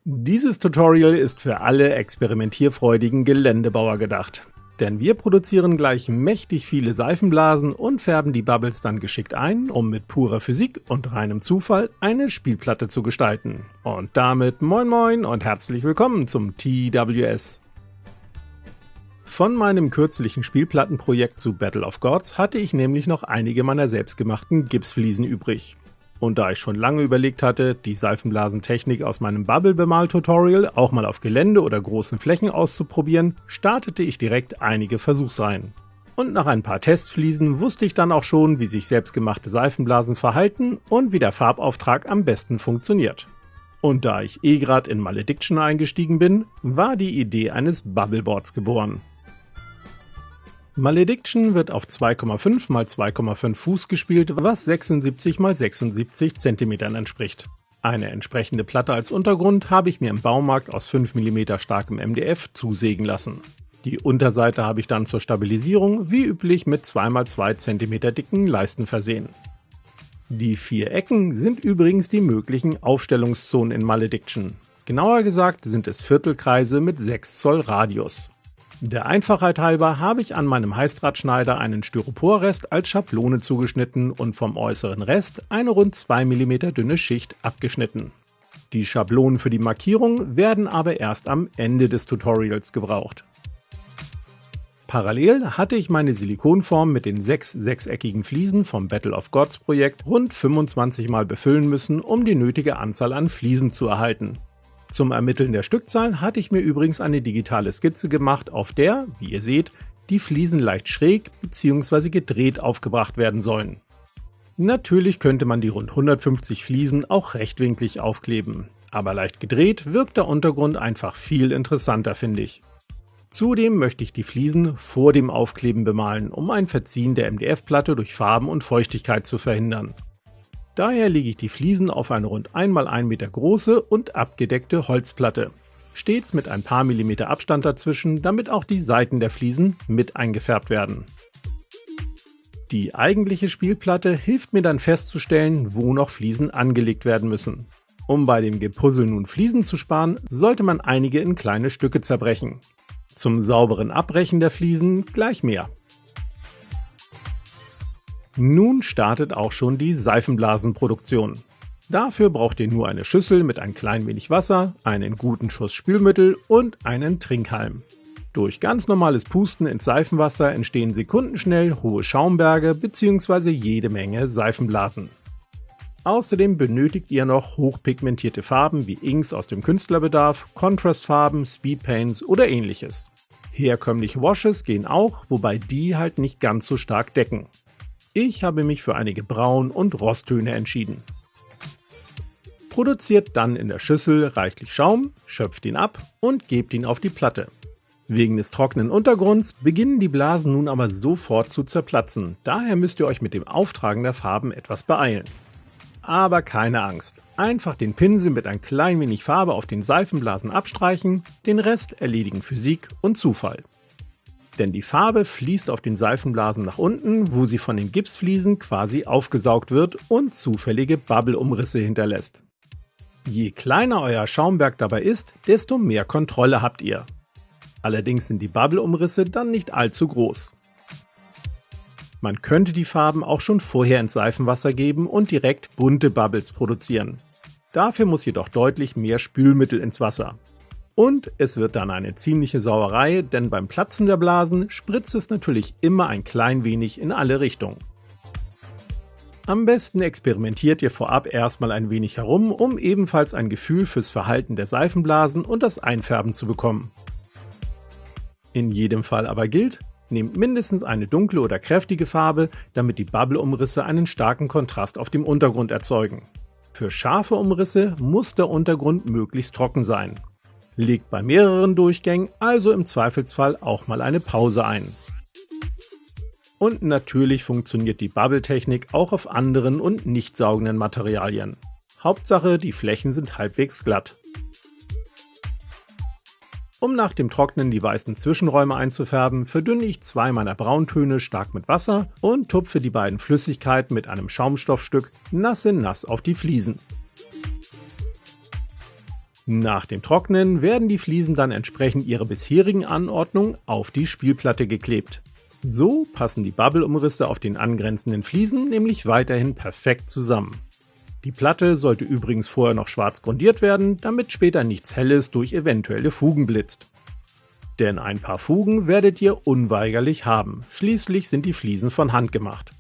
Dieses Tutorial ist für alle experimentierfreudigen Geländebauer gedacht. Denn wir produzieren gleich mächtig viele Seifenblasen und färben die Bubbles dann geschickt ein, um mit purer Physik und reinem Zufall eine Spielplatte zu gestalten. Und damit moin moin und herzlich willkommen zum TWS. Von meinem kürzlichen Spielplattenprojekt zu Battle of Gods hatte ich nämlich noch einige meiner selbstgemachten Gipsfliesen übrig. Und da ich schon lange überlegt hatte, die Seifenblasentechnik aus meinem Bubble-Bemal-Tutorial auch mal auf Gelände oder großen Flächen auszuprobieren, startete ich direkt einige Versuchsreihen. Und nach ein paar Testfliesen wusste ich dann auch schon, wie sich selbstgemachte Seifenblasen verhalten und wie der Farbauftrag am besten funktioniert. Und da ich gerade in Malediction eingestiegen bin, war die Idee eines Bubbleboards geboren. Malediction wird auf 2,5 x 2,5 Fuß gespielt, was 76 x 76 cm entspricht. Eine entsprechende Platte als Untergrund habe ich mir im Baumarkt aus 5 mm starkem MDF zusägen lassen. Die Unterseite habe ich dann zur Stabilisierung wie üblich mit 2 x 2 cm dicken Leisten versehen. Die 4 Ecken sind übrigens die möglichen Aufstellungszonen in Malediction. Genauer gesagt sind es Viertelkreise mit 6 Zoll Radius. Der Einfachheit halber habe ich an meinem Heißdrahtschneider einen Styroporrest als Schablone zugeschnitten und vom äußeren Rest eine rund 2 mm dünne Schicht abgeschnitten. Die Schablonen für die Markierung werden aber erst am Ende des Tutorials gebraucht. Parallel hatte ich meine Silikonform mit den 6 sechseckigen Fliesen vom Battle of Gods Projekt rund 25 Mal befüllen müssen, um die nötige Anzahl an Fliesen zu erhalten. Zum Ermitteln der Stückzahl hatte ich mir übrigens eine digitale Skizze gemacht, auf der, wie ihr seht, die Fliesen leicht schräg bzw. gedreht aufgebracht werden sollen. Natürlich könnte man die rund 150 Fliesen auch rechtwinklig aufkleben, aber leicht gedreht wirkt der Untergrund einfach viel interessanter, finde ich. Zudem möchte ich die Fliesen vor dem Aufkleben bemalen, um ein Verziehen der MDF-Platte durch Farben und Feuchtigkeit zu verhindern. Daher lege ich die Fliesen auf eine rund 1 x 1 Meter große und abgedeckte Holzplatte, stets mit ein paar Millimeter Abstand dazwischen, damit auch die Seiten der Fliesen mit eingefärbt werden. Die eigentliche Spielplatte hilft mir dann festzustellen, wo noch Fliesen angelegt werden müssen. Um bei dem Gepuzzle nun Fliesen zu sparen, sollte man einige in kleine Stücke zerbrechen. Zum sauberen Abbrechen der Fliesen gleich mehr. Nun startet auch schon die Seifenblasenproduktion. Dafür braucht ihr nur eine Schüssel mit ein klein wenig Wasser, einen guten Schuss Spülmittel und einen Trinkhalm. Durch ganz normales Pusten ins Seifenwasser entstehen sekundenschnell hohe Schaumberge bzw. jede Menge Seifenblasen. Außerdem benötigt ihr noch hochpigmentierte Farben wie Inks aus dem Künstlerbedarf, Contrastfarben, Speedpaints oder ähnliches. Herkömmliche Washes gehen auch, wobei die halt nicht ganz so stark decken. Ich habe mich für einige Braun- und Rosttöne entschieden. Produziert dann in der Schüssel reichlich Schaum, schöpft ihn ab und gebt ihn auf die Platte. Wegen des trockenen Untergrunds beginnen die Blasen nun aber sofort zu zerplatzen, daher müsst ihr euch mit dem Auftragen der Farben etwas beeilen. Aber keine Angst, einfach den Pinsel mit ein klein wenig Farbe auf den Seifenblasen abstreichen, den Rest erledigen Physik und Zufall. Denn die Farbe fließt auf den Seifenblasen nach unten, wo sie von den Gipsfliesen quasi aufgesaugt wird und zufällige Bubble-Umrisse hinterlässt. Je kleiner euer Schaumberg dabei ist, desto mehr Kontrolle habt ihr. Allerdings sind die Bubble-Umrisse dann nicht allzu groß. Man könnte die Farben auch schon vorher ins Seifenwasser geben und direkt bunte Bubbles produzieren. Dafür muss jedoch deutlich mehr Spülmittel ins Wasser. Und es wird dann eine ziemliche Sauerei, denn beim Platzen der Blasen spritzt es natürlich immer ein klein wenig in alle Richtungen. Am besten experimentiert ihr vorab erstmal ein wenig herum, um ebenfalls ein Gefühl fürs Verhalten der Seifenblasen und das Einfärben zu bekommen. In jedem Fall aber gilt, nehmt mindestens eine dunkle oder kräftige Farbe, damit die Bubble-Umrisse einen starken Kontrast auf dem Untergrund erzeugen. Für scharfe Umrisse muss der Untergrund möglichst trocken sein. Legt bei mehreren Durchgängen also im Zweifelsfall auch mal eine Pause ein. Und natürlich funktioniert die Bubble-Technik auch auf anderen und nicht saugenden Materialien. Hauptsache, die Flächen sind halbwegs glatt. Um nach dem Trocknen die weißen Zwischenräume einzufärben, verdünne ich 2 meiner Brauntöne stark mit Wasser und tupfe die beiden Flüssigkeiten mit einem Schaumstoffstück nass in nass auf die Fliesen. Nach dem Trocknen werden die Fliesen dann entsprechend ihrer bisherigen Anordnung auf die Spielplatte geklebt. So passen die Bubble-Umrisse auf den angrenzenden Fliesen nämlich weiterhin perfekt zusammen. Die Platte sollte übrigens vorher noch schwarz grundiert werden, damit später nichts Helles durch eventuelle Fugen blitzt. Denn ein paar Fugen werdet ihr unweigerlich haben, schließlich sind die Fliesen von Hand gemacht.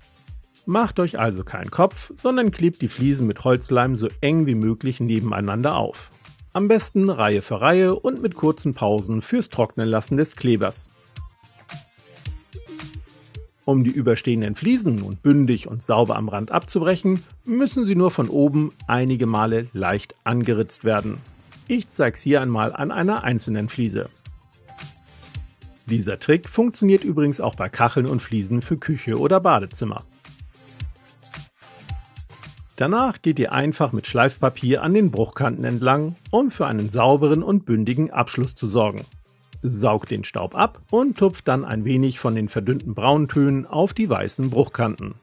Macht euch also keinen Kopf, sondern klebt die Fliesen mit Holzleim so eng wie möglich nebeneinander auf. Am besten Reihe für Reihe und mit kurzen Pausen fürs Trocknenlassen des Klebers. Um die überstehenden Fliesen nun bündig und sauber am Rand abzubrechen, müssen sie nur von oben einige Male leicht angeritzt werden. Ich zeige es hier einmal an einer einzelnen Fliese. Dieser Trick funktioniert übrigens auch bei Kacheln und Fliesen für Küche oder Badezimmer. Danach geht ihr einfach mit Schleifpapier an den Bruchkanten entlang, um für einen sauberen und bündigen Abschluss zu sorgen. Saugt den Staub ab und tupft dann ein wenig von den verdünnten Brauntönen auf die weißen Bruchkanten.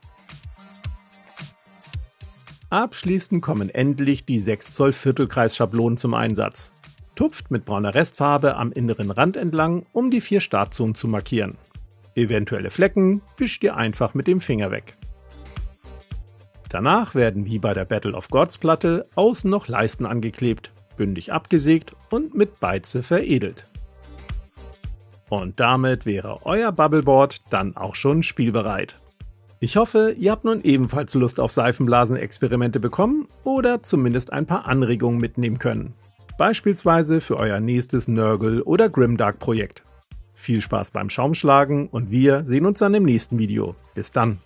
Abschließend kommen endlich die 6 Zoll Viertelkreisschablonen zum Einsatz. Tupft mit brauner Restfarbe am inneren Rand entlang, um die 4 Startzonen zu markieren. Eventuelle Flecken wischt ihr einfach mit dem Finger weg. Danach werden wie bei der Battle of Gods Platte außen noch Leisten angeklebt, bündig abgesägt und mit Beize veredelt. Und damit wäre euer Bubbleboard dann auch schon spielbereit. Ich hoffe, ihr habt nun ebenfalls Lust auf Seifenblasen-Experimente bekommen oder zumindest ein paar Anregungen mitnehmen können. Beispielsweise für euer nächstes Nurgle- oder Grimdark-Projekt. Viel Spaß beim Schaumschlagen und wir sehen uns dann im nächsten Video. Bis dann!